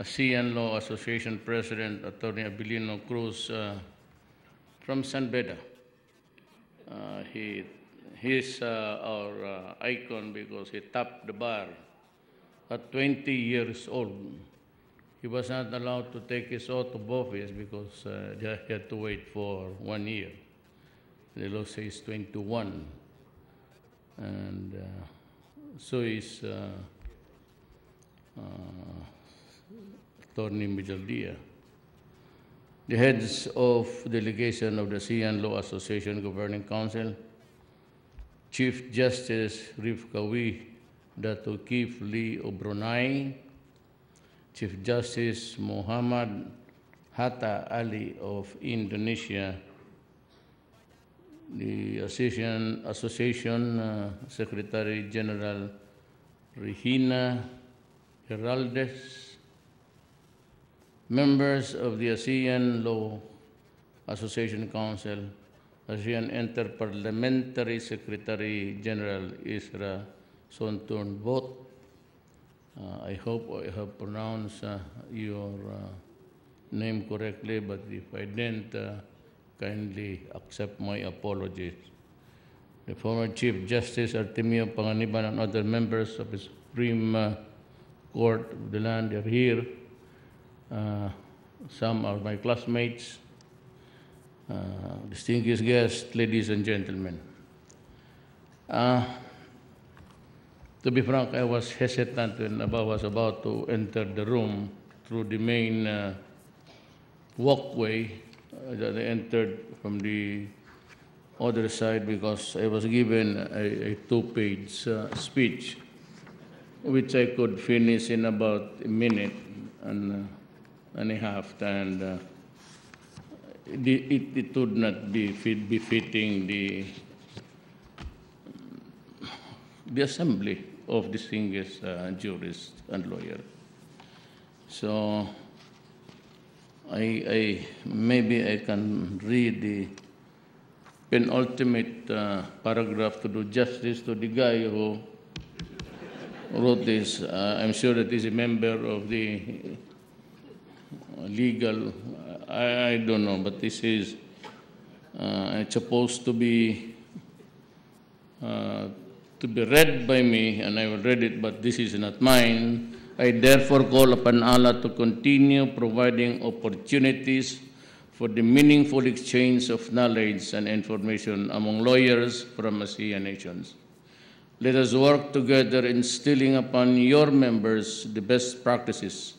ASEAN Law Association President, Attorney Abilino Cruz, from San Beda. He's our icon because he topped the bar at 20 years old. He was not allowed to take his oath of office because he had to wait for 1 year. The law says 21. And so is Attorney Mijaldea. The heads of delegation of the ASEAN Law Association Governing Council, Chief Justice Rifkawi Dato Kif Lee of Brunei, Chief Justice Muhammad Hatta Ali of Indonesia, the Association Secretary General Regina Heraldes, members of the ASEAN Law Association Council, ASEAN Interparliamentary Secretary General Isra Sonturn Bot. I hope I have pronounced your name correctly, but if I didn't, kindly accept my apologies. The former Chief Justice Artemio Panganiban and other members of the Supreme Court of the land are here. Some are my classmates, distinguished guests, ladies and gentlemen. To be frank, I was hesitant when I was about to enter the room through the main walkway that I entered from the other side because I was given a two-page speech, which I could finish in about a minute and a half, and it would not be befitting the assembly of distinguished jurists and lawyers. So maybe I can read the penultimate paragraph to do justice to the guy who wrote this. I'm sure that he's a member of the legal, I don't know, but this is it's supposed to be read by me, and I will read it, but this is not mine. I therefore call upon Allah to continue providing opportunities for the meaningful exchange of knowledge and information among lawyers from ASEAN nations. Let us work together instilling upon your members the best practices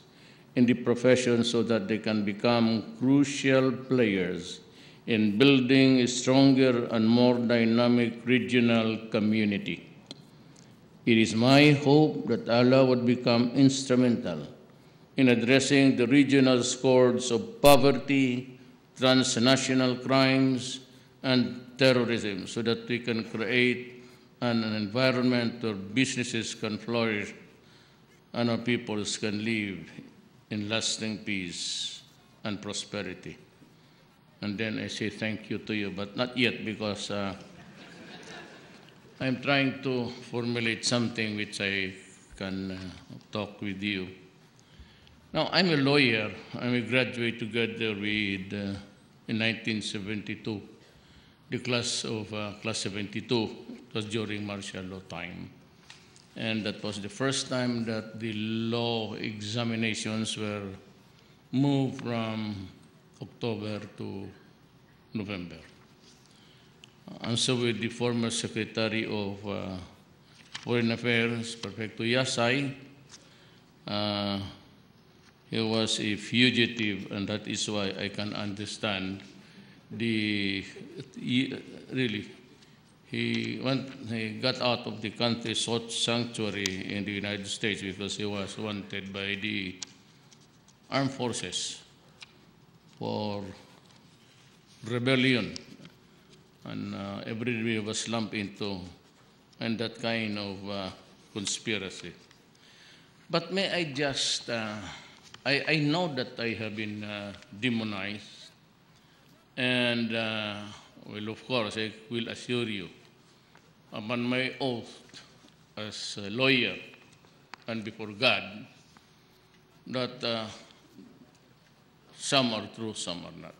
in the profession so that they can become crucial players in building a stronger and more dynamic regional community. It is my hope that Allah would become instrumental in addressing the regional scourge of poverty, transnational crimes, and terrorism so that we can create an environment where businesses can flourish and our peoples can live in lasting peace and prosperity. And then I say thank you to you, but not yet because I'm trying to formulate something which I can talk with you. Now, I'm a lawyer. I'm a graduate together with, in 1972, the class of class 72. It was during martial law time. And that was the first time that the law examinations were moved from October to November. And so with the former Secretary of Foreign Affairs, Perfecto Yasay, he was a fugitive, and that is why I can understand he got out of the country, sought sanctuary in the United States because he was wanted by the armed forces for rebellion. And everybody was lumped into and that kind of conspiracy. But may I just, I know that I have been demonized, and well, of course, I will assure you, upon my oath as a lawyer and before God, that some are true, some are not.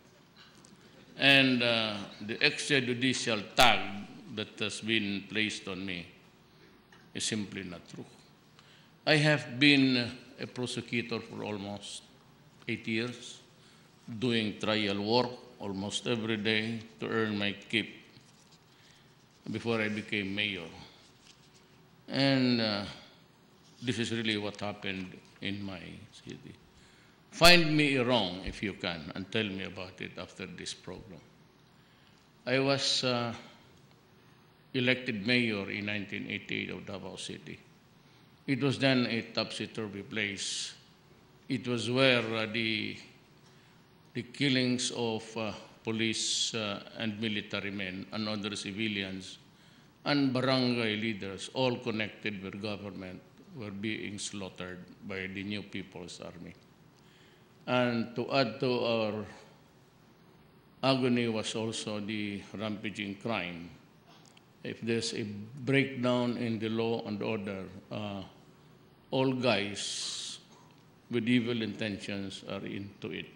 And the extrajudicial tag that has been placed on me is simply not true. I have been a prosecutor for almost 8 years, doing trial work almost every day to earn my keep before I became mayor. And this is really what happened in my city. Find me wrong if you can and tell me about it after this program. I was elected mayor in 1988 of Davao City. It was then a topsy-turvy place. It was where the killings of police and military men and other civilians and barangay leaders, all connected with government, were being slaughtered by the New People's Army. And to add to our agony was also the rampaging crime. If there's a breakdown in the law and order, all guys with evil intentions are into it.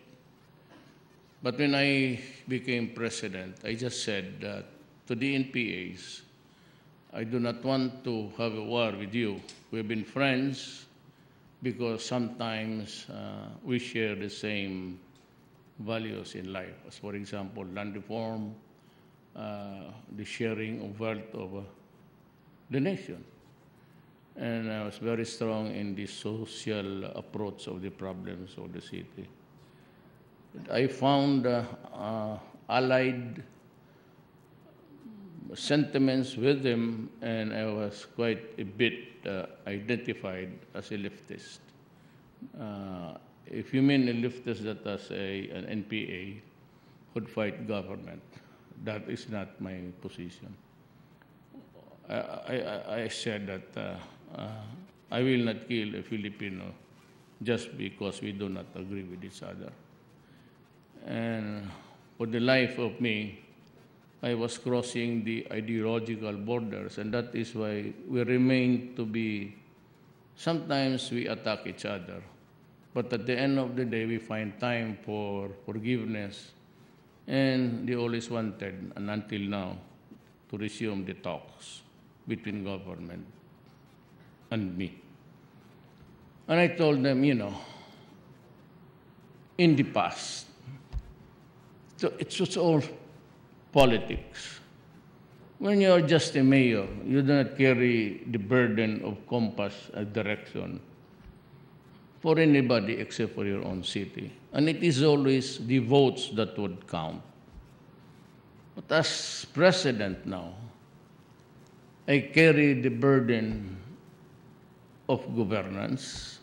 But when I became president, I just said that to the NPAs, I do not want to have a war with you. We've been friends because sometimes we share the same values in life, as for example, land reform, the sharing of wealth of the nation. And I was very strong in the social approach of the problems of the city. But I found allied sentiments with him, and I was quite a bit identified as a leftist. If you mean a leftist that as an NPA would fight government, that is not my position. I said that I will not kill a Filipino just because we do not agree with each other. And for the life of me, I was crossing the ideological borders, and that is why we remain to be, sometimes we attack each other, but at the end of the day, we find time for forgiveness, and they always wanted, and until now, to resume the talks between government and me. And I told them, you know, in the past, so it's all politics. When you're just a mayor, you do not carry the burden of compass and direction for anybody except for your own city. And it is always the votes that would count. But as president now, I carry the burden of governance.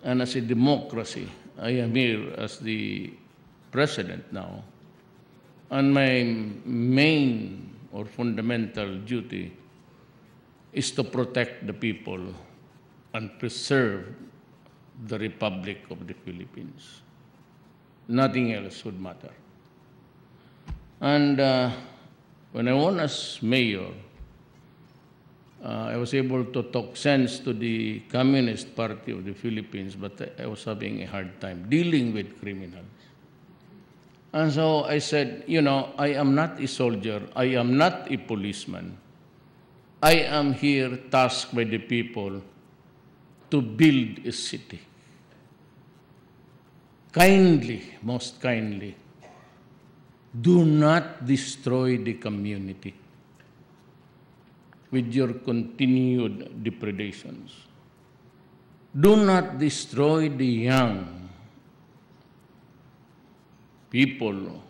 And as a democracy, I am here as the president now. And my main or fundamental duty is to protect the people and preserve the Republic of the Philippines. Nothing else would matter. And when I won as mayor, I was able to talk sense to the Communist Party of the Philippines, but I was having a hard time dealing with criminals. And so I said, you know, I am not a soldier. I am not a policeman. I am here tasked by the people to build a city. Kindly, most kindly, do not destroy the community with your continued depredations. Do not destroy the young people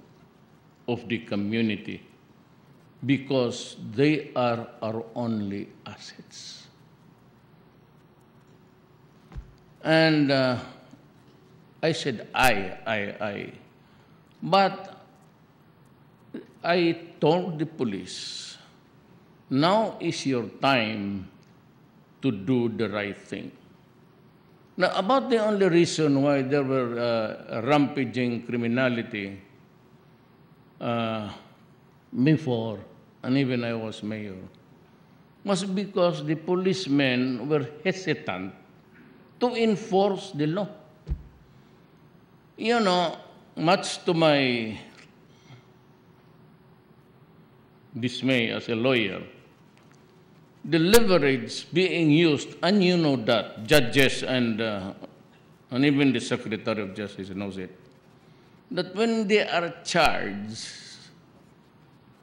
of the community because they are our only assets. And I said, I. But I told the police, now is your time to do the right thing. Now, about the only reason why there were rampaging criminality before, and even I was mayor, was because the policemen were hesitant to enforce the law. You know, much to my dismay as a lawyer, the leverage being used, and you know that, judges and even the Secretary of Justice knows it, that when they are charged,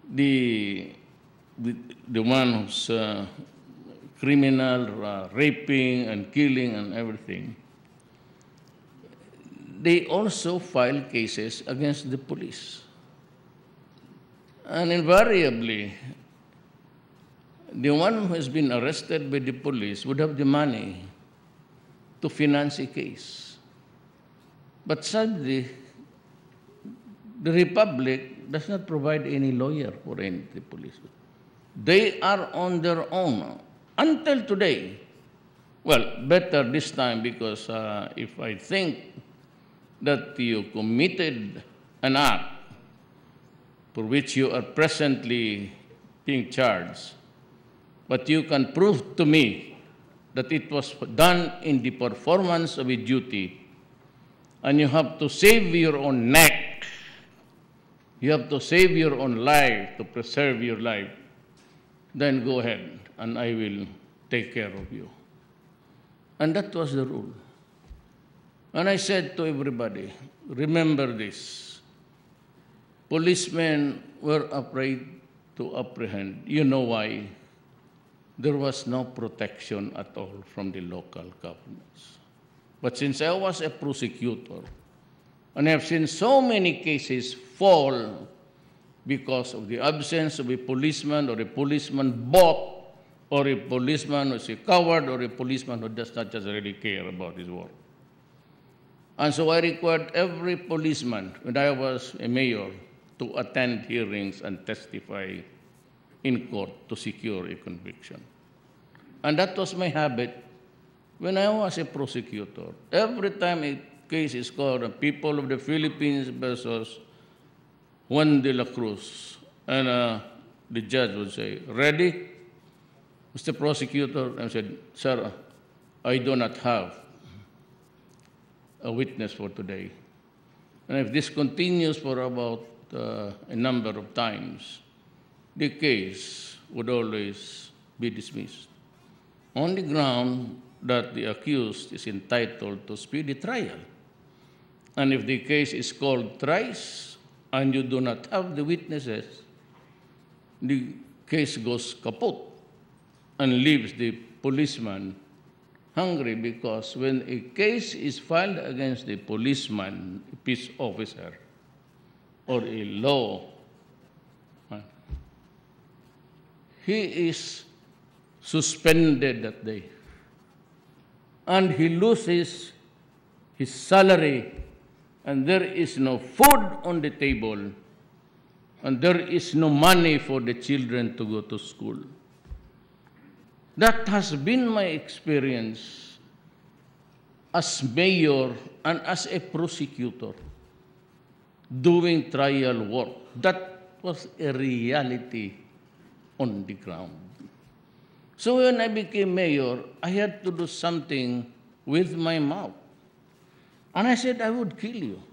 the one who's criminal, raping and killing and everything, they also file cases against the police. And invariably, the one who has been arrested by the police would have the money to finance a case. But sadly, the Republic does not provide any lawyer for any the police. They are on their own until today. Well, better this time, because if I think that you committed an act for which you are presently being charged, but you can prove to me that it was done in the performance of a duty, and you have to save your own neck, you have to save your own life, to preserve your life, then go ahead, and I will take care of you. And that was the rule. And I said to everybody, remember this. Policemen were afraid to apprehend. You know why? There was no protection at all from the local governments. But since I was a prosecutor, and I have seen so many cases fall because of the absence of a policeman, or a policeman bought, or a policeman who is a coward, or a policeman who does not just really care about his work. And so I required every policeman, when I was a mayor, to attend hearings and testify in court to secure a conviction. And that was my habit when I was a prosecutor. Every time a case is called, People of the Philippines versus Juan de la Cruz, and the judge would say, ready? Mr. Prosecutor, I said, sir, I do not have a witness for today. And if this continues for about a number of times, the case would always be dismissed on the ground that the accused is entitled to speedy trial. And if the case is called thrice and you do not have the witnesses, the case goes kaput and leaves the policeman hungry, because when a case is filed against a policeman, a peace officer, or a law, he is suspended that day. And he loses his salary, and there is no food on the table, and there is no money for the children to go to school. That has been my experience as mayor and as a prosecutor doing trial work. That was a reality on the ground. So when I became mayor, I had to do something with my mouth. And I said, I would kill you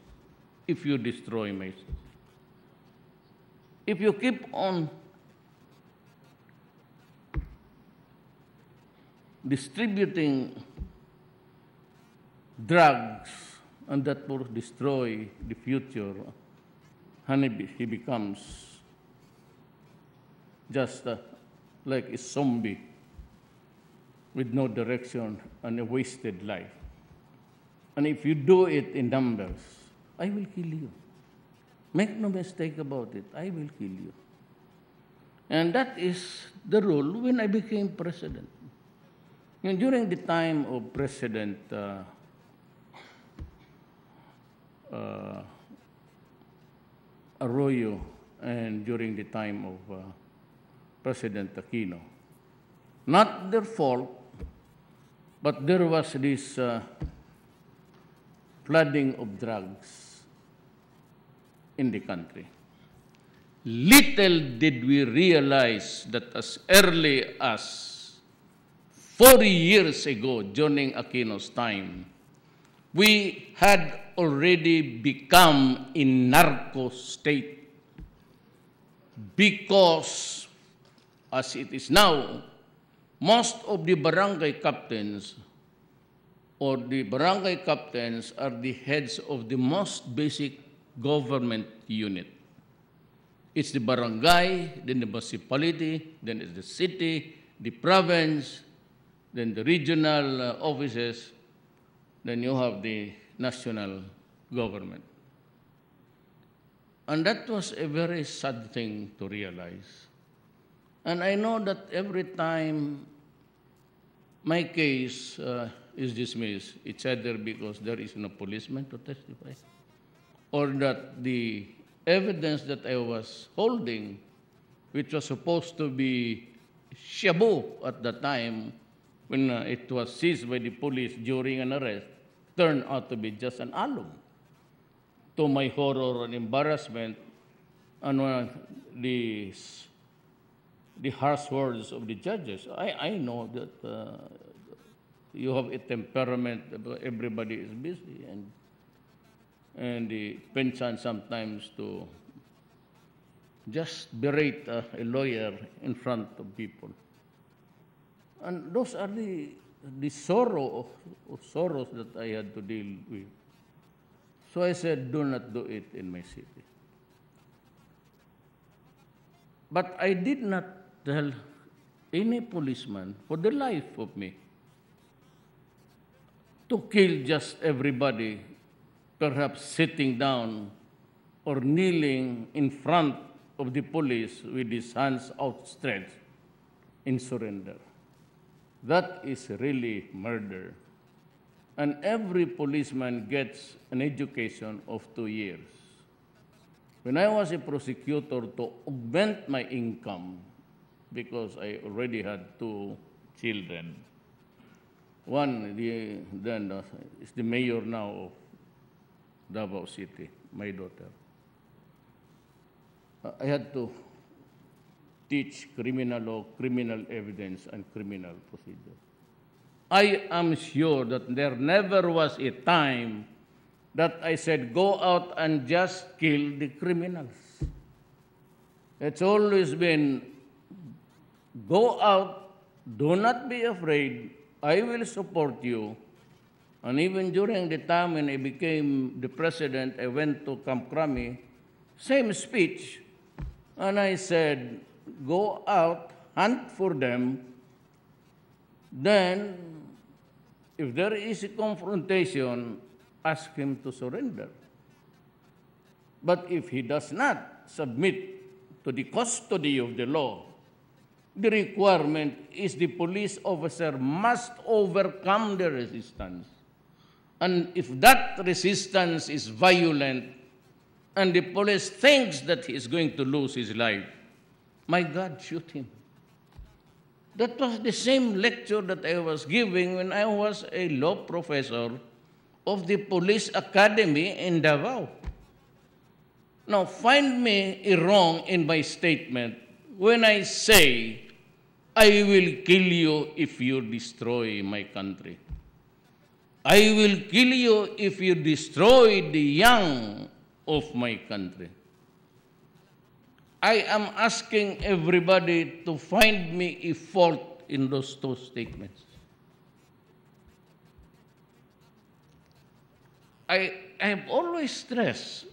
if you destroy my city. If you keep on distributing drugs, and that will destroy the future, and he becomes just like a zombie with no direction and a wasted life. And if you do it in numbers, I will kill you. Make no mistake about it, I will kill you. And that is the rule when I became president. And during the time of President Arroyo and during the time of President Aquino, not their fault, but there was this flooding of drugs in the country. Little did we realize that as early as 40 years ago, during Aquino's time, we had already become a narco state because, as it is now, most of the barangay captains or the barangay captains are the heads of the most basic government unit. It's the barangay, then the municipality, then it's the city, the province, then the regional offices, then you have the national government. And that was a very sad thing to realize. And I know that every time my case is dismissed, it's either because there is no policeman to testify, or that the evidence that I was holding, which was supposed to be shabu at the time when it was seized by the police during an arrest, turned out to be just an alum. To my horror and embarrassment, and the harsh words of the judges, I know that you have a temperament, everybody is busy, and the penchant sometimes to just berate a lawyer in front of people. And those are the sorrows that I had to deal with. So I said, do not do it in my city. But I did not tell any policeman for the life of me to kill just everybody, perhaps sitting down or kneeling in front of the police with his hands outstretched in surrender. That is really murder. And every policeman gets an education of 2 years. When I was a prosecutor, to augment my income, because I already had 2 children. One is the mayor now of Davao City, my daughter. I had to teach criminal law, criminal evidence, and criminal procedure. I am sure that there never was a time that I said, go out and just kill the criminals. It's always been, go out, do not be afraid, I will support you. And even during the time when I became the president, I went to Camp Crami, same speech, and I said, go out, hunt for them, then if there is a confrontation, ask him to surrender. But if he does not submit to the custody of the law, the requirement is the police officer must overcome the resistance. And if that resistance is violent and the police thinks that he is going to lose his life, my God, shoot him. That was the same lecture that I was giving when I was a law professor of the police academy in Davao. Now, find me wrong in my statement when I say, I will kill you if you destroy my country. I will kill you if you destroy the young of my country. I am asking everybody to find me a fault in those 2 statements. I have always stressed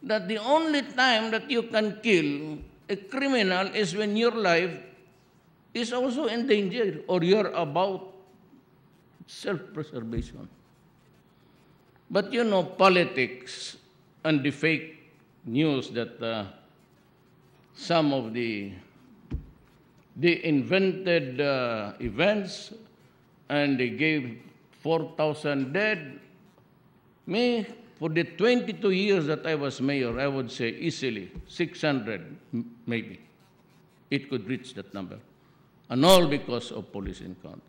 that the only time that you can kill a criminal is when your life is also in danger or you're about self-preservation. But you know, politics and the fake news that some of the invented events, and they gave 4,000 dead. Me, for the 22 years that I was mayor, I would say easily 600 maybe. It could reach that number. And all because of police encounters.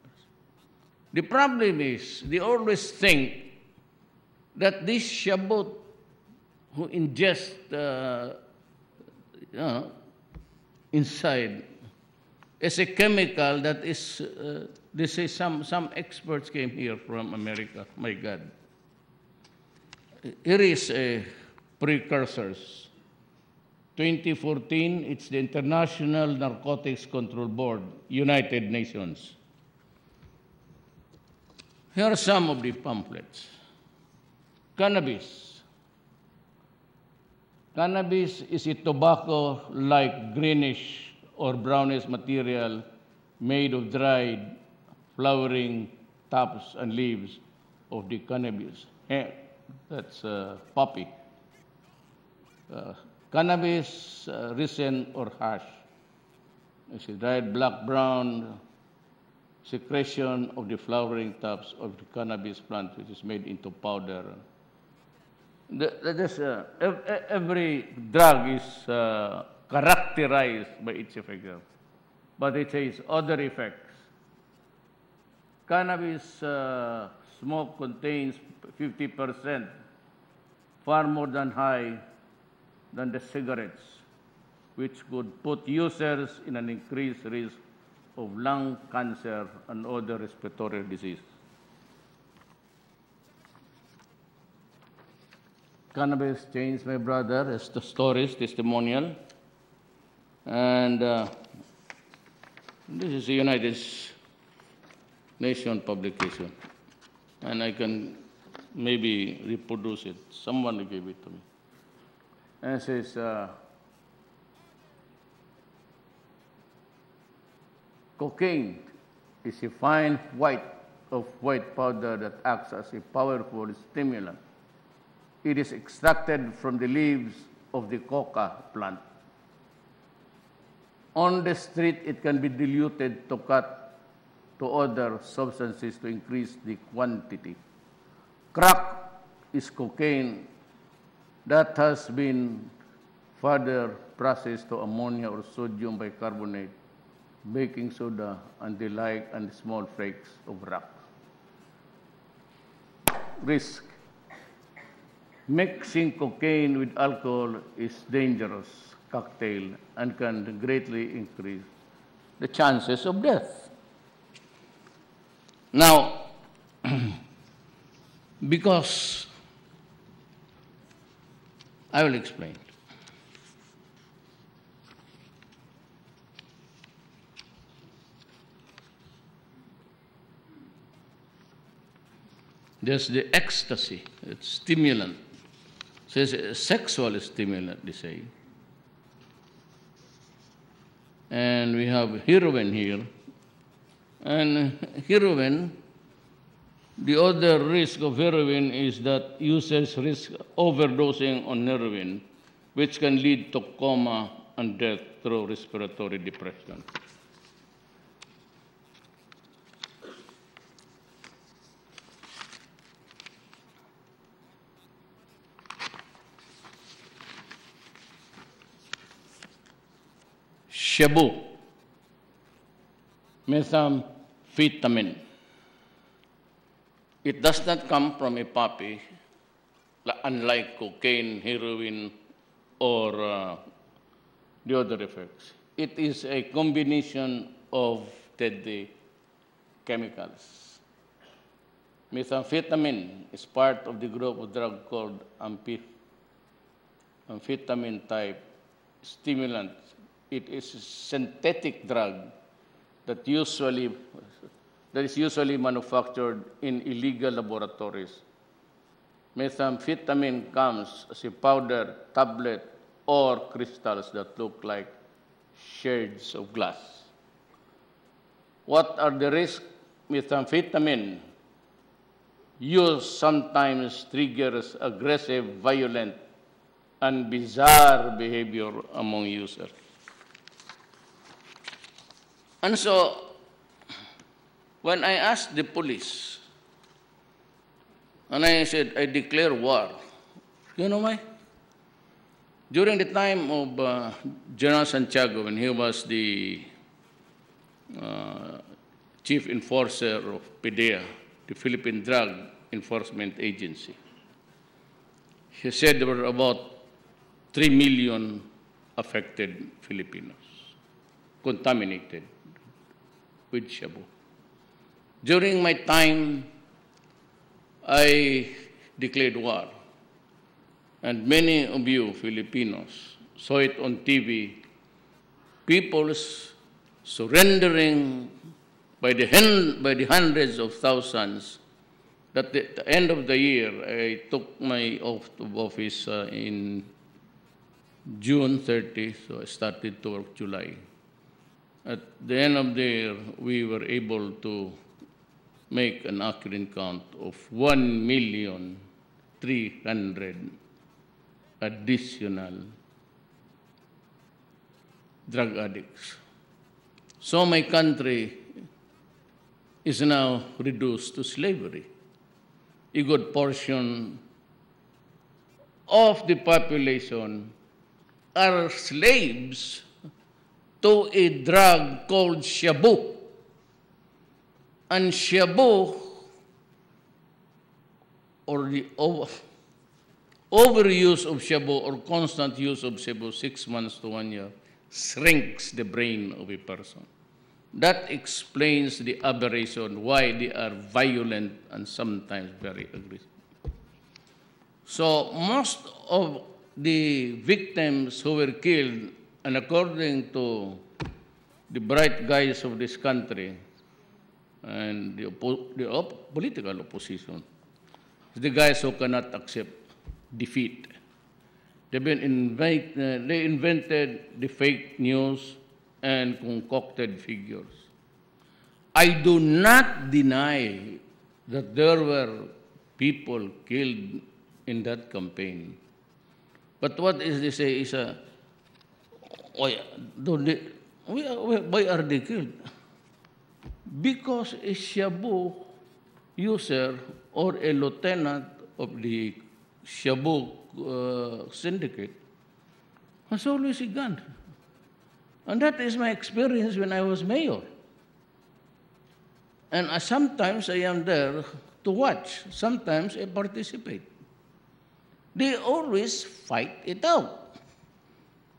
The problem is, they always think that this shabot who ingest inside is a chemical that is They say some experts came here from America. My God. Here is a precursors. 2014, it's the International Narcotics Control Board, United Nations. Here are some of the pamphlets. Cannabis. Cannabis is a tobacco-like greenish or brownish material made of dried, flowering tops and leaves of the cannabis. That's poppy. Cannabis, resin, or hash. It's a dried black-brown secretion of the flowering tops of the cannabis plant, which is made into powder. Every drug is characterized by its effect, but it says other effects. Cannabis smoke contains 50%, far more than high than the cigarettes, which could put users in an increased risk of lung cancer and other respiratory disease. Cannabis changed my brother as the stories, testimonial. And this is a United Nations publication. And I can maybe reproduce it. Someone gave it to me. And it says, cocaine is a fine white powder that acts as a powerful stimulant. It is extracted from the leaves of the coca plant. On the street, it can be diluted to cut to other substances to increase the quantity. Crack is cocaine that has been further processed to ammonia or sodium bicarbonate, baking soda, and the like, and small flakes of rock. Risk. Mixing cocaine with alcohol is dangerous cocktail and can greatly increase the chances of death. Now, because I will explain. There's the ecstasy, it's stimulant. So it's a sexual stimulant, they say. And we have heroin here. And heroin, the other risk of heroin is that users risk overdosing on heroin, which can lead to coma and death through respiratory depression. Shabu, methamphetamine. It does not come from a poppy, unlike cocaine, heroin, or the other effects. It is a combination of deadly chemicals. Methamphetamine is part of the group of drug called amphetamine type stimulant. It is a synthetic drug that is usually manufactured in illegal laboratories. Methamphetamine comes as a powder, tablet, or crystals that look like shards of glass. What are the risks? Methamphetamine use sometimes triggers aggressive, violent, and bizarre behavior among users. And so, when I asked the police, and I said, I declare war, you know why? During the time of General Santiago, when he was the chief enforcer of PDEA, the Philippine Drug Enforcement Agency, he said there were about 3 million affected Filipinos, contaminated with shabu. During my time, I declared war. And many of you Filipinos saw it on TV, people's surrendering by the hundreds of thousands. At the end of the year, I took my oath of office in June 30, so I started to work July. At the end of the year, we were able to make an accurate count of 1,300,000 additional drug addicts. So my country is now reduced to slavery. A good portion of the population are slaves to a drug called shabu. And shabu, or the overuse of shabu or constant use of shabu, 6 months to 1 year, shrinks the brain of a person. That explains the aberration, why they are violent and sometimes very aggressive. So most of the victims who were killed, and according to the bright guys of this country and the political opposition, the guys who cannot accept defeat. They invented the fake news and concocted figures. I do not deny that there were people killed in that campaign. But what is they say is, why are they killed? Because a shabu user or a lieutenant of the shabu syndicate has always a gun. And that is my experience when I was mayor. And sometimes I am there to watch. Sometimes I participate. They always fight it out.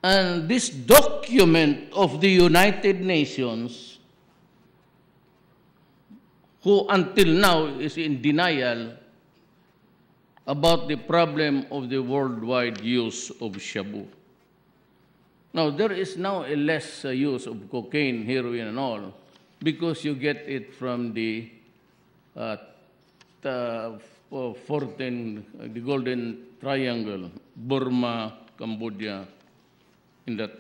And this document of the United Nations, who until now is in denial about the problem of the worldwide use of shabu. Now, there is now a less use of cocaine, heroin, and all, because you get it from the 14, the Golden Triangle, Burma, Cambodia, in that,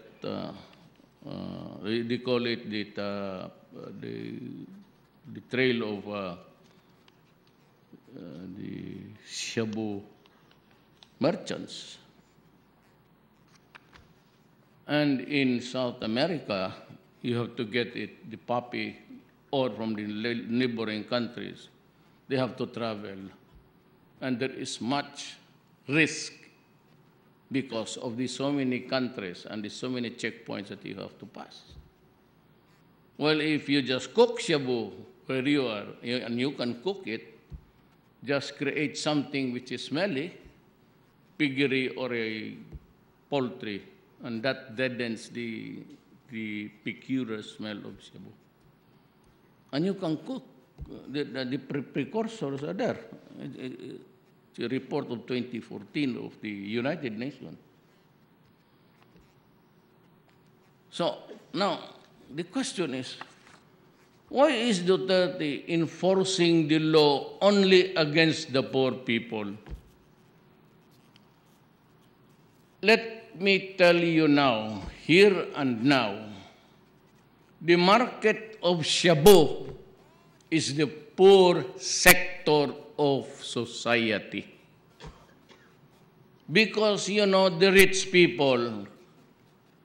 they call it the trail of the shabu merchants. And in South America, you have to get it, the poppy, or from the neighboring countries. They have to travel. And there is much risk because of the so many countries and the so many checkpoints that you have to pass. Well, if you just cook shabu where you are, and you can cook it, just create something which is smelly, piggery or a poultry, and that deadens the peculiar smell of shabu. And you can cook. The precursors are there. It's a report of 2014 of the United Nations. So now the question is, why is Duterte enforcing the law only against the poor people? Let me tell you now, here and now, the market of shabu is the poor sector of society. Because, you know, the rich people,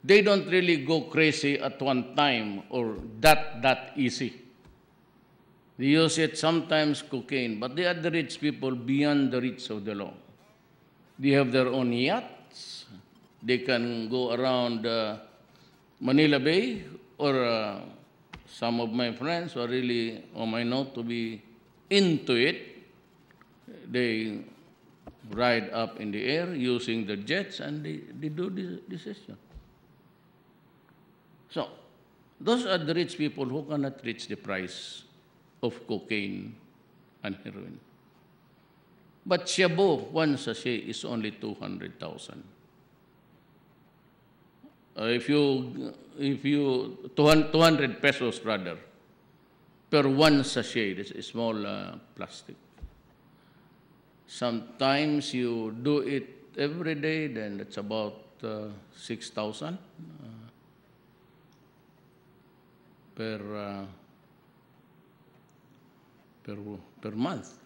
they don't really go crazy at one time or that easy. They use it sometimes cocaine, but they are the rich people beyond the reach of the law. They have their own yachts. They can go around Manila Bay, or some of my friends who are really, whom I know to be into it, they ride up in the air using the jets, and they do this session. So those are the rich people who cannot reach the price of cocaine and heroin. But shabu, one sachet is only 200,000. If you 200 pesos rather, per one sachet, this is small plastic. Sometimes you do it every day, then it's about 6,000 per month.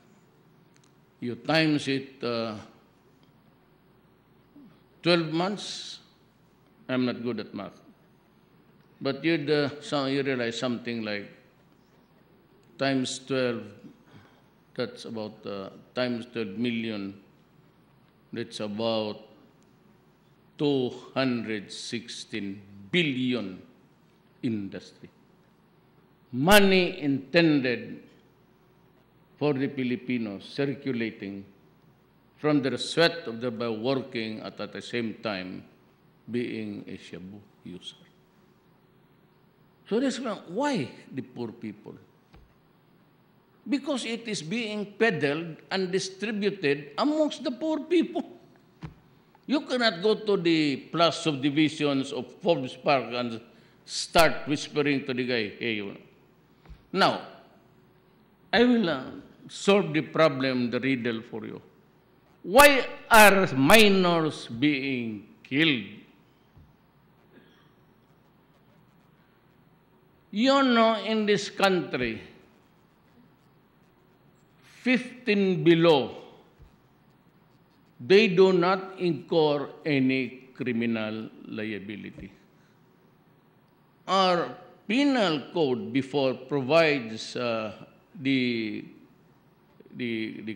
You times it 12 months. I'm not good at math, but you realize something like times 12. That's about times 12 million. That's about 216 billion industry. Money intended for the Filipinos circulating from their sweat of their by working at the same time being a shabu user. So that's why the poor people? Because it is being peddled and distributed amongst the poor people. You cannot go to the plus subdivisions of Forbes Park and start whispering to the guy, hey, now, I will solve the problem, the riddle for you. Why are minors being killed? You know, in this country, 15 below, they do not incur any criminal liability. Our penal code before provides the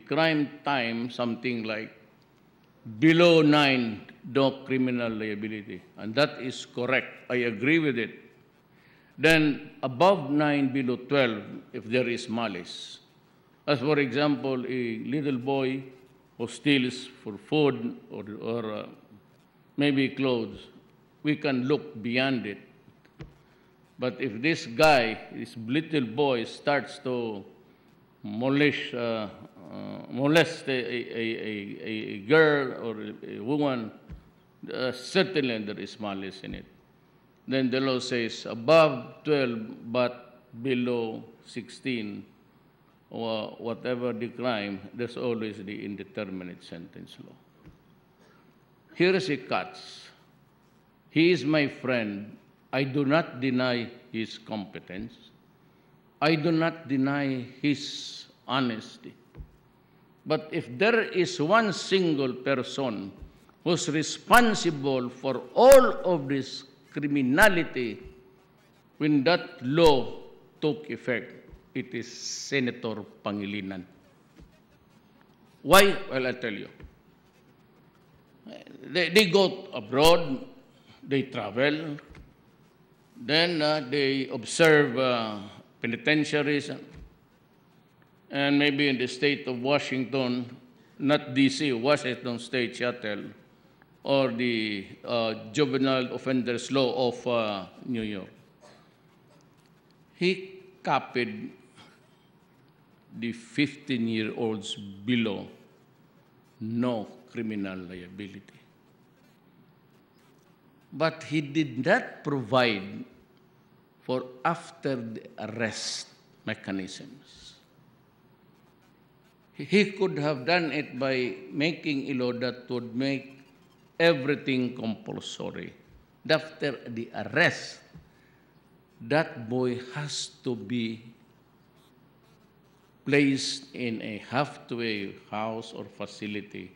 crime time something like below 9, no criminal liability. And that is correct. I agree with it. Then above 9, below 12, if there is malice. As for example, a little boy who steals for food or maybe clothes, we can look beyond it. But if this guy, this little boy, starts to molest a girl or a woman, certainly there is malice in it. Then the law says above 12 but below 16, or whatever the crime, there's always the indeterminate sentence law. Here is a catch. He is my friend. I do not deny his competence. I do not deny his honesty. But if there is one single person who's responsible for all of this criminality, when that law took effect, it is Senator Pangilinan. Why? Well, I'll tell you. They go abroad, they travel, then they observe penitentiaries, and maybe in the state of Washington, not D.C., Washington State Shuttle, or the juvenile offenders law of New York. He copied the 15-year-olds below, no criminal liability. But he did not provide for after the arrest mechanisms. He could have done it by making a law that would make everything compulsory. After the arrest, that boy has to be placed in a halfway house or facility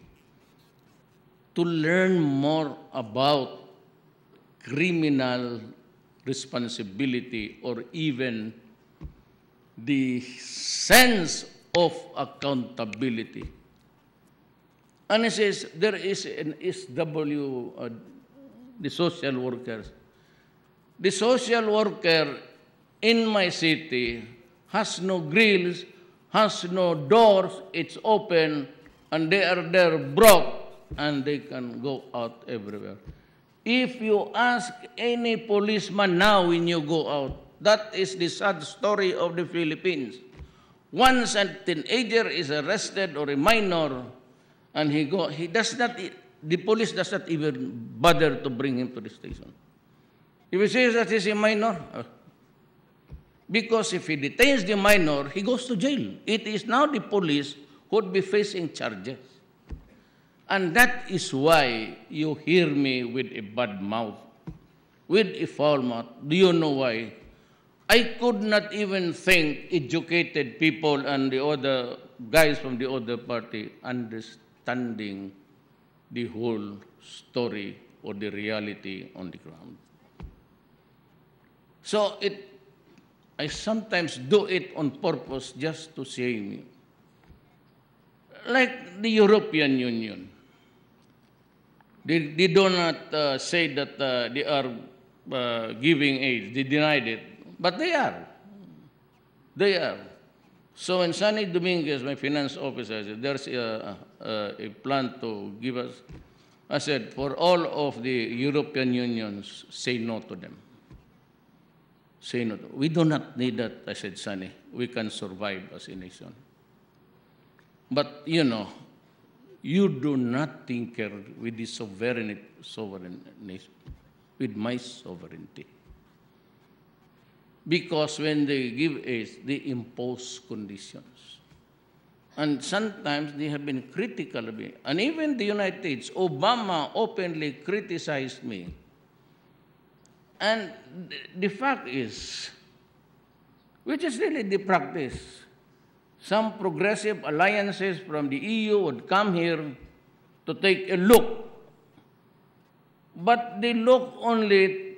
to learn more about criminal responsibility or even the sense of accountability. And he says there is an SW, the social workers. The social worker in my city has no grills, has no doors, it's open, and they are there broke, and they can go out everywhere. If you ask any policeman now when you go out, that is the sad story of the Philippines. Once a teenager is arrested or a minor, and the police does not even bother to bring him to the station. If he says that he's a minor, because if he detains the minor, he goes to jail. It is now the police who would be facing charges. And that is why you hear me with a bad mouth, with a foul mouth. Do you know why? I could not even think educated people and the other guys from the other party understanding the whole story or the reality on the ground. So I sometimes do it on purpose just to shame you. Like the European Union. They do not say that they are giving aid. They denied it. But they are. They are. So when Sonny Dominguez, my finance officer, said, there's a plan to give us, I said, for all of the European unions, say no to them. Say no. We do not need that, I said, Sonny. We can survive as a nation. But, you know, you do not tinker with the sovereign nation, with my sovereignty. Because when they give aid, they impose conditions. And sometimes they have been critical of me. And even the United States, Obama openly criticized me. And the fact is, which is really the practice, some progressive alliances from the EU would come here to take a look. But they look only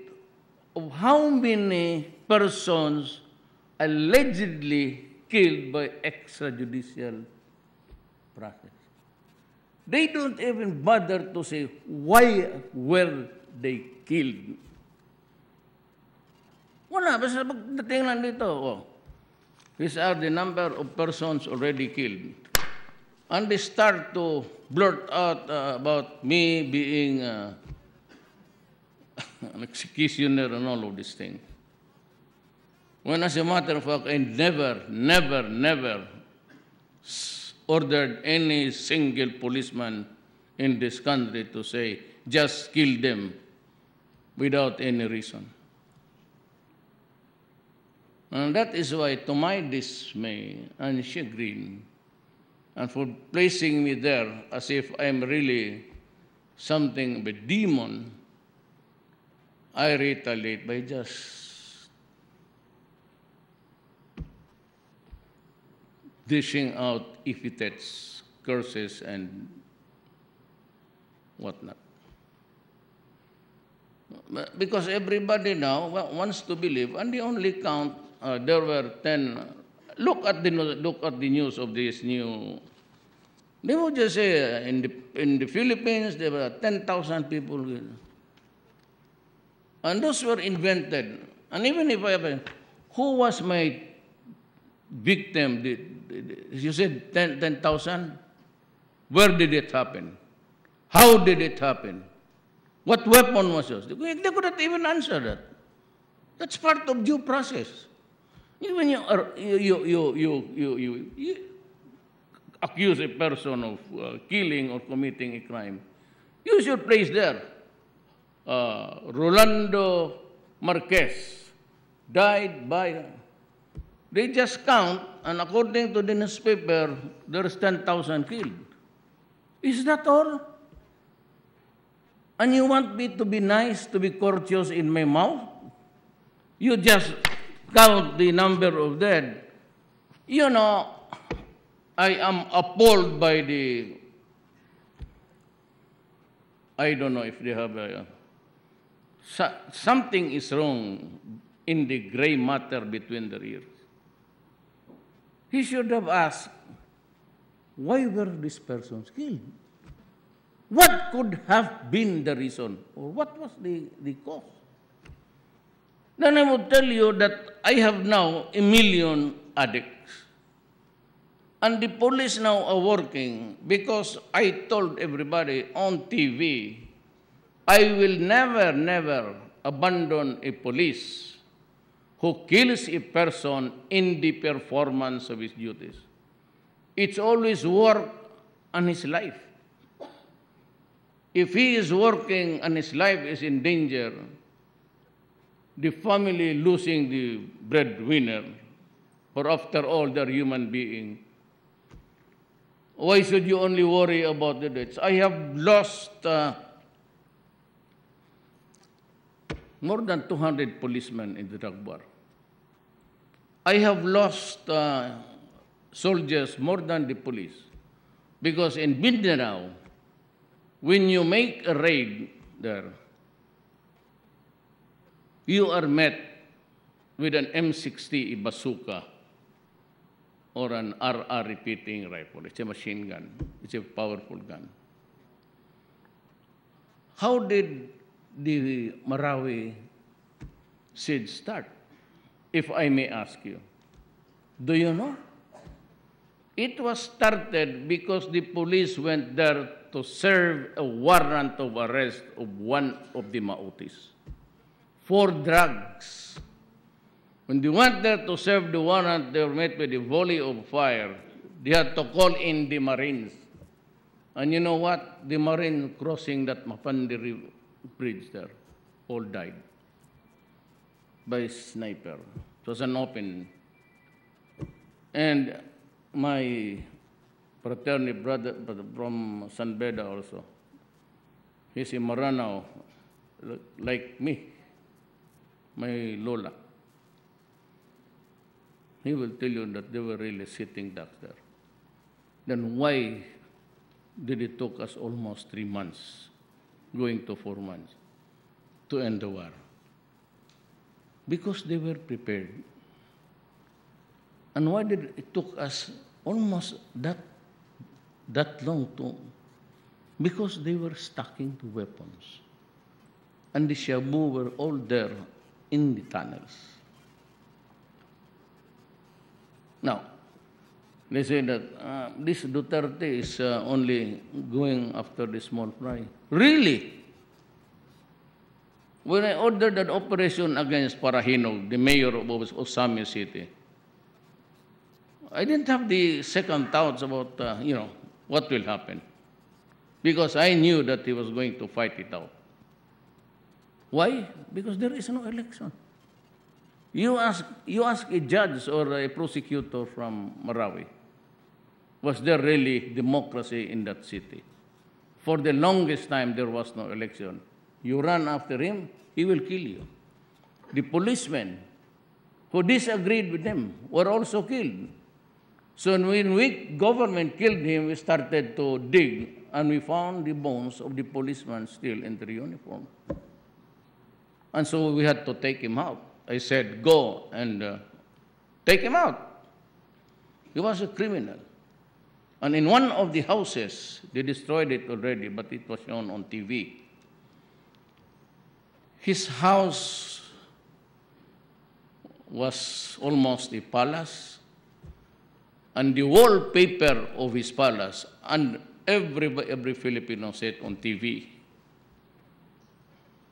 of how many persons allegedly killed by extrajudicial process. They don't even bother to say why were they killed. Wala, basta pagdating lang dito, these are the number of persons already killed. And they start to blurt out about me being an executioner and all of these things. When, as a matter of fact, I never ordered any single policeman in this country to say, just kill them without any reason. And that is why, to my dismay and chagrin, and for placing me there as if I'm really something of a demon, I retaliate by just dishing out epithets, curses, and whatnot. Because everybody now wants to believe, and they only count, there were 10. Look at the news of this new. They would just say in the Philippines there were 10,000 people, and those were invented. And even if I have, who was my victim? You said 10,000. Where did it happen? How did it happen? What weapon was used? They could not even answer that. That's part of due process. When you accuse a person of killing or committing a crime, you should place there. Rolando Marquez died by. They just count, and according to the newspaper, there's 10,000 killed. Is that all? And you want me to be nice, to be courteous in my mouth? You just count the number of dead. You know, I am appalled by the, I don't know if they have something is wrong in the gray matter between their ears. He should have asked, why were these persons killed? What could have been the reason? Or what was the cause? Then I would tell you that I have now 1 million addicts. And the police now are working because I told everybody on TV, I will never abandon a police who kills a person in the performance of his duties. It's always work on his life. If he is working and his life is in danger, the family losing the breadwinner, for after all, they're human beings. Why should you only worry about the deaths? I have lost more than 200 policemen in the drug war. I have lost soldiers more than the police. Because in Mindanao, when you make a raid there, you are met with an M60 bazooka or an RR repeating rifle. It's a machine gun. It's a powerful gun. How did the Marawi siege start, if I may ask you? Do you know? It was started because the police went there to serve a warrant of arrest of one of the Mautis for drugs. When they went there to serve the warrant, they were met with a volley of fire. They had to call in the Marines. And you know what? The Marine crossing that Mapandi bridge there all died by sniper. It was an open. And my fraternity brother from San Beda also, he's in Maranao, like me, my Lola. He will tell you that they were really sitting ducks there. Then why did it took us almost 3 months, going to 4 months, to end the war? Because they were prepared. And why did it took us almost that long to? Because they were stocking the weapons. And the Shabu were all there in the tunnels. Now, they say that this Duterte is only going after the small fry. Really? When I ordered an operation against Parahinog, the mayor of Osami City, I didn't have the second thoughts about, what will happen. Because I knew that he was going to fight it out. Why? Because there is no election. You ask a judge or a prosecutor from Marawi, was there really democracy in that city? For the longest time, there was no election. You run after him, he will kill you. The policemen who disagreed with him were also killed. So when government killed him, we started to dig, and we found the bones of the policemen still in their uniform. And so we had to take him out. I said, go and take him out. He was a criminal. And in one of the houses, they destroyed it already, but it was shown on TV. His house was almost a palace, and the wallpaper of his palace, and every Filipino saw it on TV.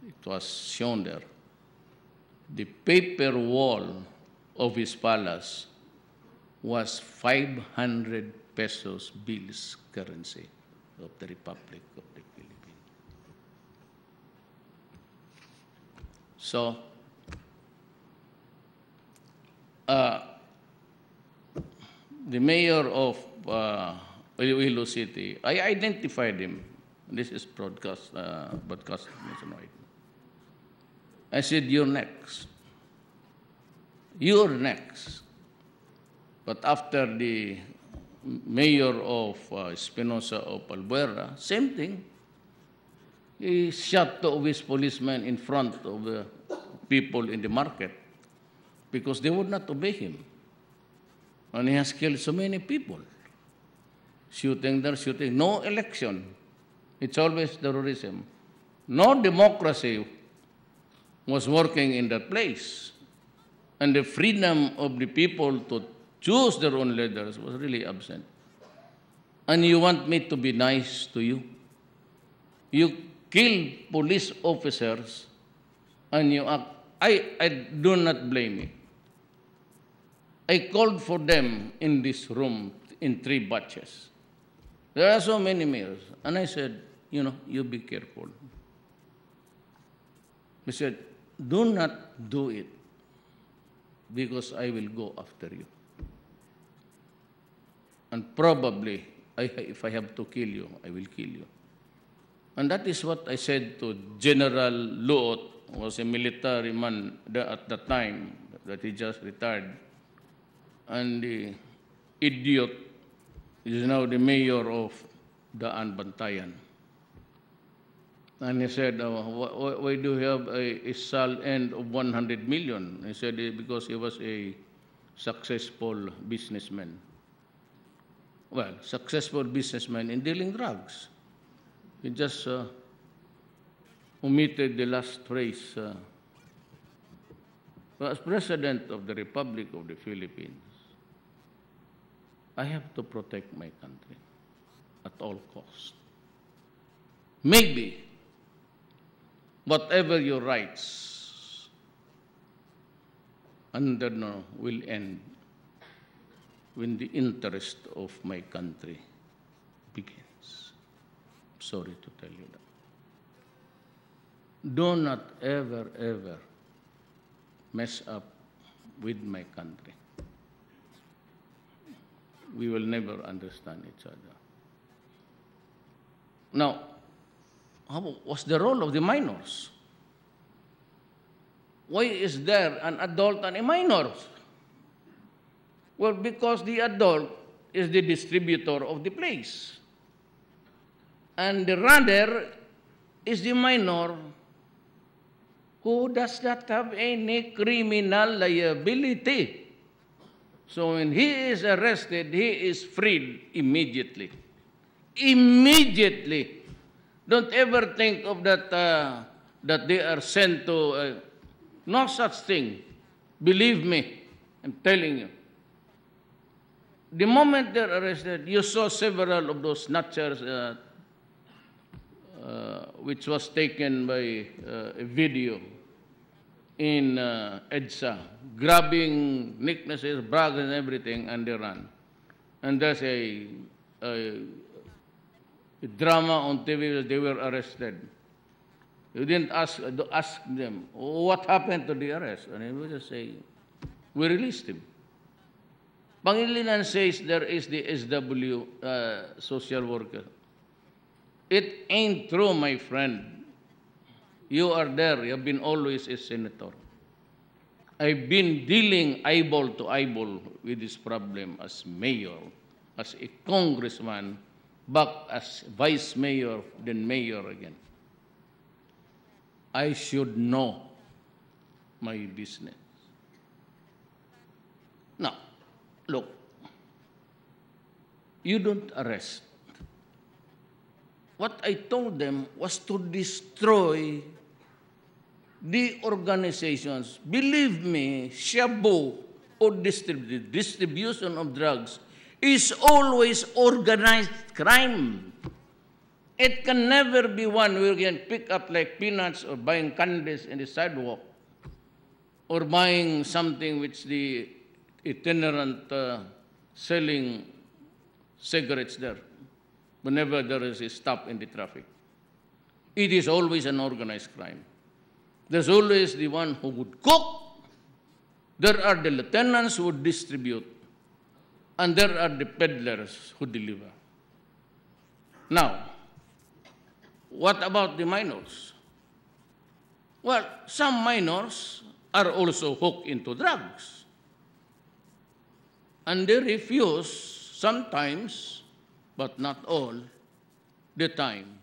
It was shown there. The paper wall of his palace was 500 pesos bills currency of the Republic of the Philippines. So, the mayor of Iloilo City, I identified him. This is broadcast nationwide. I said, you're next. You're next. But after the mayor of Espinosa of Albuera, same thing. He shot two of his policemen in front of the people in the market because they would not obey him. And he has killed so many people. Shooting there, shooting. No election. It's always terrorism. No democracy was working in that place. And the freedom of the people to choose their own leaders was really absent. And you want me to be nice to you? You kill police officers and you act I do not blame it. I called for them in this room in 3 batches. There are so many mayors. And I said, you be careful. He said, do not do it because I will go after you. And probably, if I have to kill you, I will kill you. And that is what I said to General Luot, who was a military man at the time, that he just retired. And the idiot is now the mayor of Daan Bantayan. And he said, why do you have a sal end of 100 million? He said, because he was a successful businessman. Well, successful businessman in dealing drugs. He just omitted the last phrase. As President of the Republic of the Philippines, I have to protect my country at all costs. Maybe, whatever your rights under no will end when the interest of my country begins. Sorry to tell you that. Do not ever, ever mess up with my country. We will never understand each other. Now, what's the role of the minors? Why is there an adult and a minor? Well, because the adult is the distributor of the place. And the runner is the minor who does not have any criminal liability. So when he is arrested, he is freed immediately. Immediately. Don't ever think of that, that they are sent to, no such thing. Believe me, I'm telling you. The moment they're arrested, you saw several of those snatchers, which was taken by a video in EDSA, grabbing necklaces, bags, and everything, and they run. And there's a drama on TV, they were arrested. You didn't ask them, what happened to the arrest? And they would just say, we released him. Pangilinan says there is the SW social worker. It ain't true, my friend. You are there. You have been always a senator. I've been dealing eyeball to eyeball with this problem as mayor, as a congressman, back as vice mayor, then mayor again. I should know my business. Now, look, you don't arrest. What I told them was to destroy the organizations. Believe me, shabu or distribution of drugs is always organized crime. It can never be one where you can pick up like peanuts or buying candies in the sidewalk or buying something which the itinerant selling cigarettes there whenever there is a stop in the traffic. It is always an organized crime. There's always the one who would cook, there are the lieutenants who would distribute, and there are the peddlers who deliver. Now, what about the minors? Well, some minors are also hooked into drugs. And they refuse sometimes, but not all the time.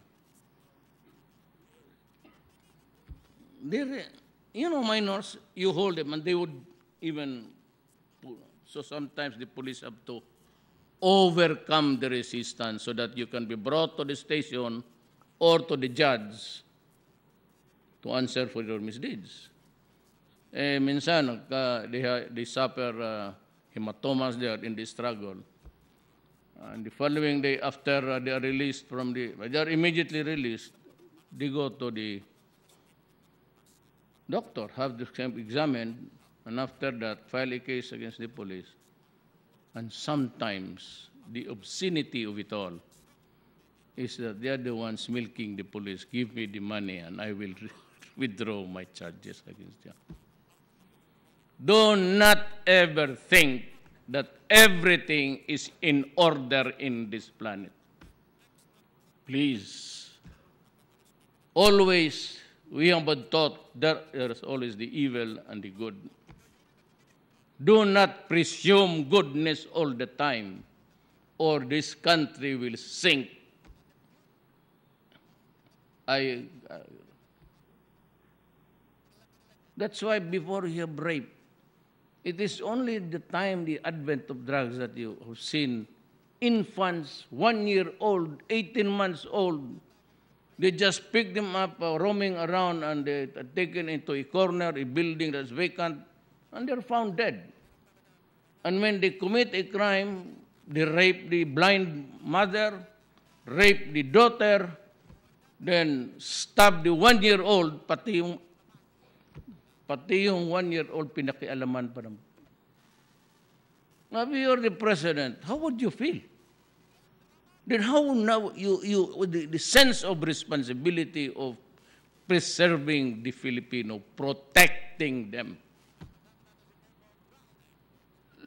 Minors, you hold them and they would even, so sometimes the police have to overcome the resistance so that you can be brought to the station or to the judge to answer for your misdeeds. Minsan, they suffer hematomas there in the struggle. And the following day, after they are released they are immediately released, they go to the doctor have the examined, and after that file a case against the police. And sometimes the obscenity of it all is that they are the ones milking the police. Give me the money and I will withdraw my charges against them. Do not ever think that everything is in order in this planet. Please. Always, we have been taught there is always the evil and the good. Do not presume goodness all the time, or this country will sink. That's why before you have rape, it is only the time, the advent of drugs, that you have seen infants, 1 year old, 18 months old. They just pick them up, roaming around, and they are taken into a corner, a building that's vacant, and they're found dead. And when they commit a crime, they rape the blind mother, rape the daughter, then stab the 1 year old, pati yung 1 year old pinakialaman pa naman. Now, if you're the president, how would you feel? Then how now the sense of responsibility of preserving the Filipino, protecting them?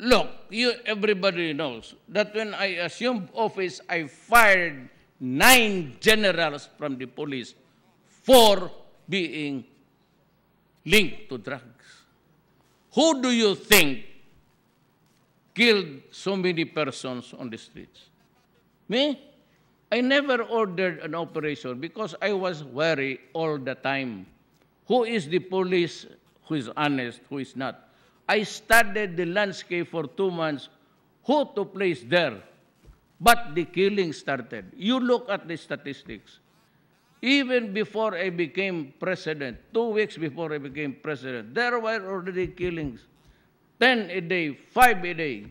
Look, everybody knows that when I assumed office, I fired 9 generals from the police for being linked to drugs. Who do you think killed so many persons on the streets? Me? I never ordered an operation because I was wary all the time. Who is the police who is honest, who is not? I studied the landscape for 2 months, who to place there. But the killing started. You look at the statistics. Even before I became president, 2 weeks before I became president, there were already killings. 10 a day, 5 a day.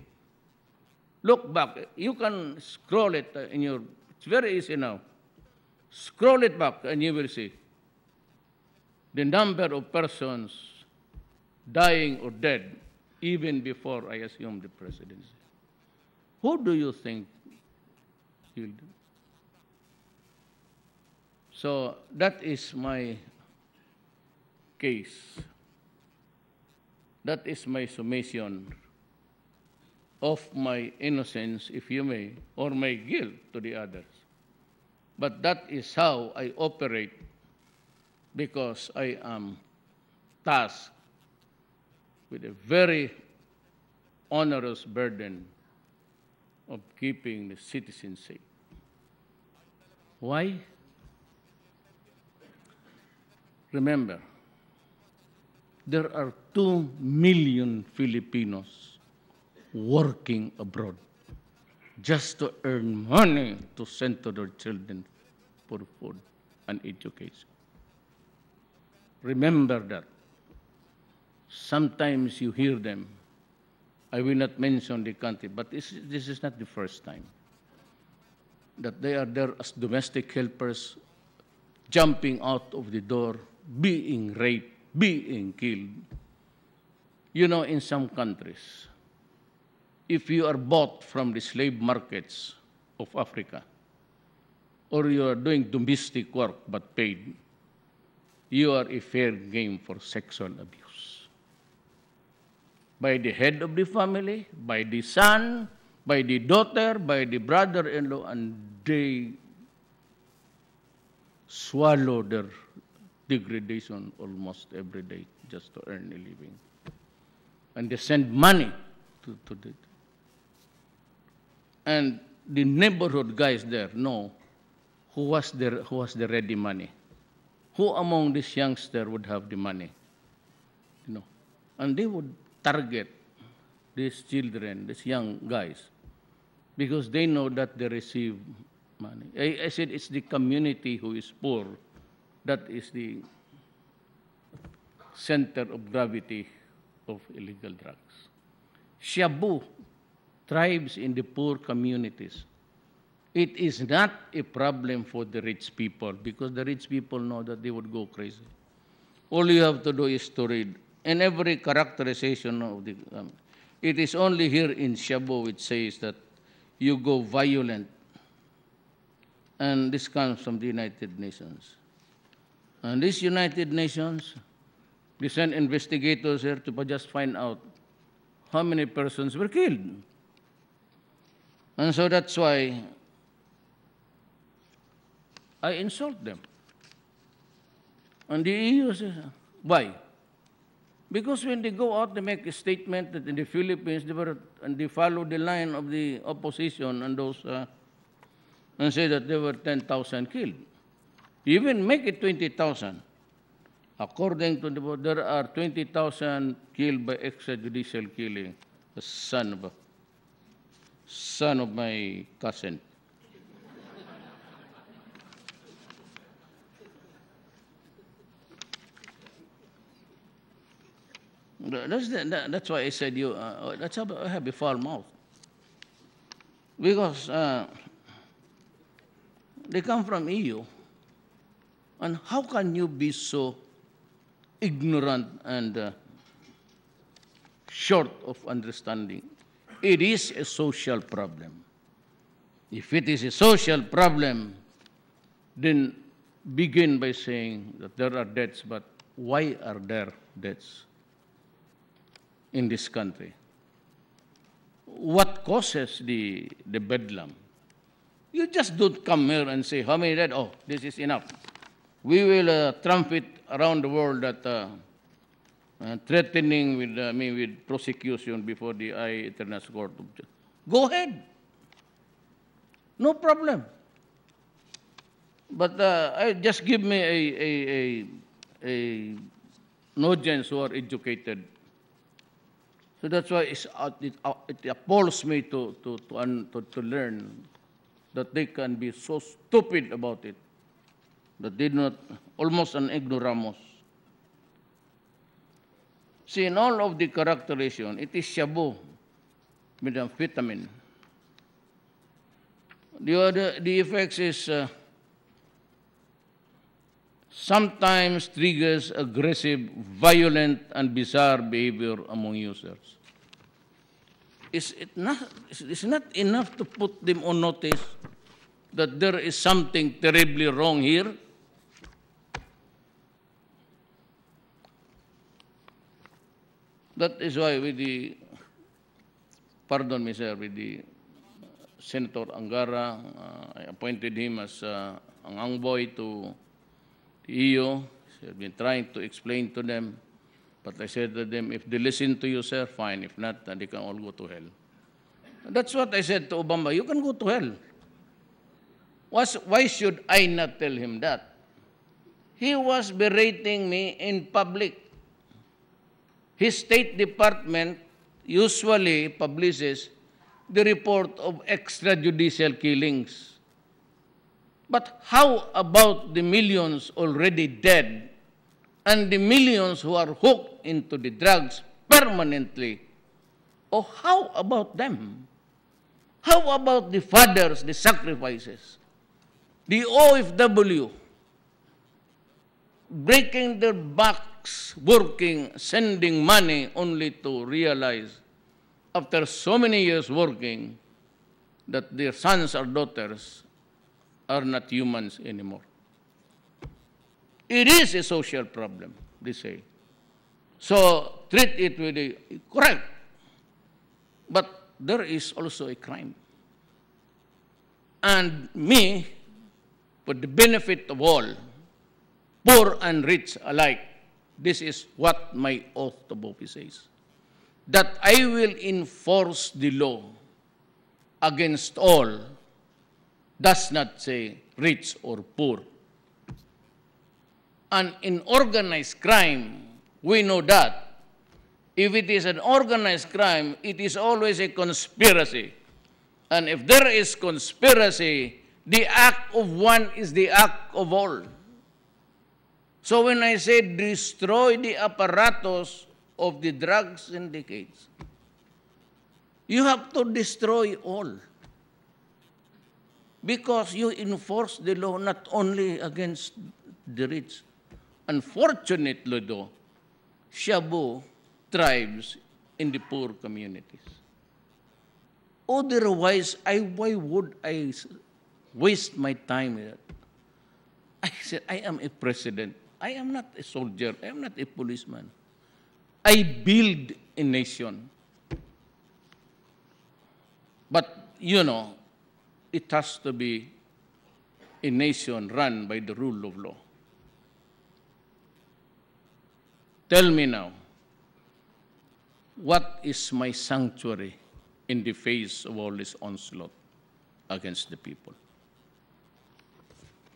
Look back. You can scroll it in your, it's very easy now. Scroll it back and you will see the number of persons dying or dead even before I assumed the presidency. Who do you think killed them? So that is my case. That is my summation of my innocence, if you may, or my guilt to the others. But that is how I operate, because I am tasked with a very onerous burden of keeping the citizens safe. Why? Remember, there are 2 million Filipinos working abroad just to earn money to send to their children for food and education. Remember that. Sometimes you hear them. I will not mention the country, but this is not the first time that they are there as domestic helpers, jumping out of the door, being raped, being killed. You know, in some countries, if you are bought from the slave markets of Africa, or you are doing domestic work but paid, you are a fair game for sexual abuse. By the head of the family, by the son, by the daughter, by the brother-in-law, and they swallow their degradation almost every day just to earn a living. And they send money to the... And the neighborhood guys there know who was the ready money. Who among these youngsters would have the money? You know, and they would target these children, these young guys, because they know that they receive money. I said it's the community who is poor that is the center of gravity of illegal drugs. Shabu thrives in the poor communities. It is not a problem for the rich people, because the rich people know that they would go crazy. All you have to do is to read. In every characterization of the, it is only here in Shabu which says that you go violent. And this comes from the United Nations. And these United Nations, they send investigators here to just find out how many persons were killed. And so that's why I insult them. And the EU says, why? Because when they go out, they make a statement that in the Philippines, they follow the line of the opposition and those, and say that there were 10,000 killed. Even make it 20,000. According to the board, there are 20,000 killed by extrajudicial killing. The son of my cousin. That's why I said you. That's how I have a foul mouth. Because they come from EU. And how can you be so ignorant and short of understanding? It is a social problem. If it is a social problem, then begin by saying that there are deaths, but why are there deaths in this country? What causes the bedlam? You just don't come here and say, how many dead? Oh, this is enough. We will trumpet around the world that threatening with me with prosecution before the International Court of Justice. Go ahead. No problem. But just give me a audience who are educated. So that's why it appalls me to learn that they can be so stupid about it, that they not, almost an ignoramus. See, in all of the characterization, it is shabu, methamphetamine. The effects is sometimes triggers aggressive, violent, and bizarre behavior among users. It's not enough to put them on notice that there is something terribly wrong here. That is why with the, pardon me sir, with the Senator Angara, I appointed him as an envoy to the EU. I've been trying to explain to them, but I said to them, if they listen to you, sir, fine. If not, then they can all go to hell. That's what I said to Obama. You can go to hell. Why should I not tell him that? He was berating me in public. His State Department usually publishes the report of extrajudicial killings. But how about the millions already dead and the millions who are hooked into the drugs permanently? Oh, how about them? How about the fathers, the sacrifices? The OFW, breaking their backs, working, sending money only to realize after so many years working that their sons or daughters are not humans anymore. It is a social problem, they say. So treat it with a correct. But there is also a crime. And me, for the benefit of all, poor and rich alike, this is what my oath of office says. That I will enforce the law against all, does not say rich or poor. And in organized crime, we know that if it is an organized crime, it is always a conspiracy. And if there is conspiracy, the act of one is the act of all. So when I say destroy the apparatus of the drug syndicates, you have to destroy all. Because you enforce the law not only against the rich unfortunately though, shabu thrives in the poor communities. Otherwise, why would I waste my time with that? I said, I am a president. I am not a soldier. I am not a policeman. I build a nation. But, you know, it has to be a nation run by the rule of law. Tell me now, what is my sanctuary in the face of all this onslaught against the people?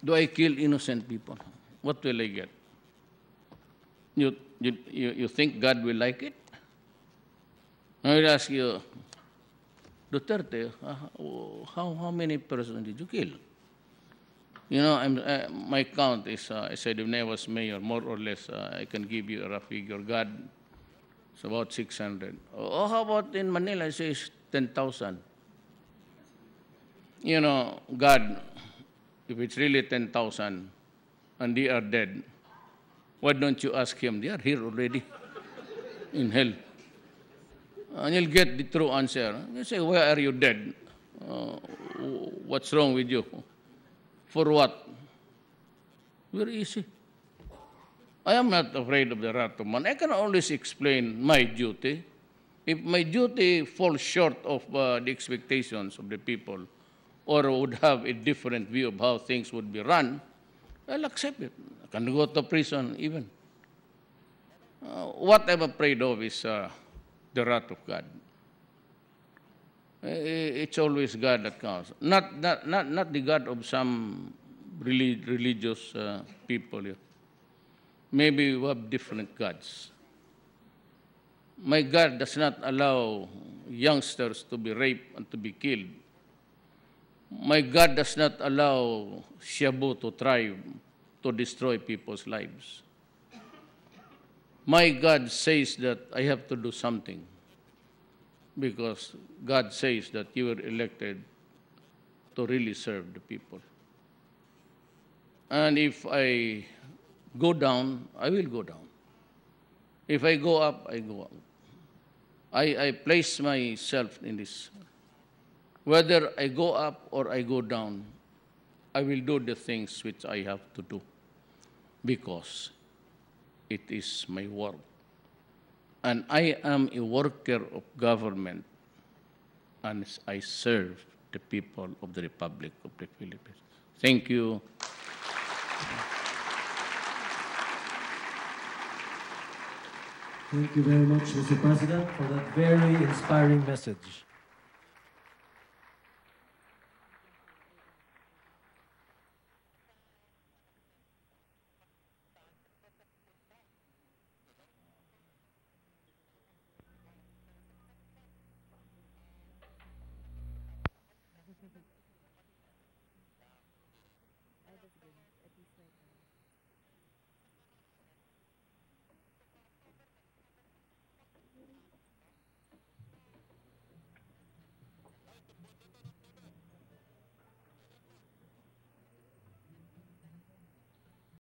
Do I kill innocent people? What will I get? You think God will like it? I will ask you, Duterte, how many persons did you kill? You know, my count is, I said when I was mayor, more or less, I can give you a rough figure. God, it's about 600. Oh, how about in Manila? I say it's 10,000. You know, God, if it's really 10,000 and they are dead, why don't you ask him? They are here already in hell. And you'll get the true answer. You say, why are you dead? What's wrong with you? For what? Very easy. I am not afraid of the wrath of man. I can always explain my duty. If my duty falls short of the expectations of the people or would have a different view of how things would be run, I'll accept it. I can go to prison even. What I'm afraid of is the wrath of God. It's always God that counts. Not the God of some religious people. Maybe we have different gods. My God does not allow youngsters to be raped and to be killed. My God does not allow shabu to thrive, to destroy people's lives. My God says that I have to do something because God says that you were elected to really serve the people. And if I go down, I will go down. If I go up, I go up. I place myself in this. Whether I go up or I go down, I will do the things which I have to do because it is my work. And I am a worker of government and I serve the people of the Republic of the Philippines. Thank you. Thank you very much, Mr. President, for that very inspiring message.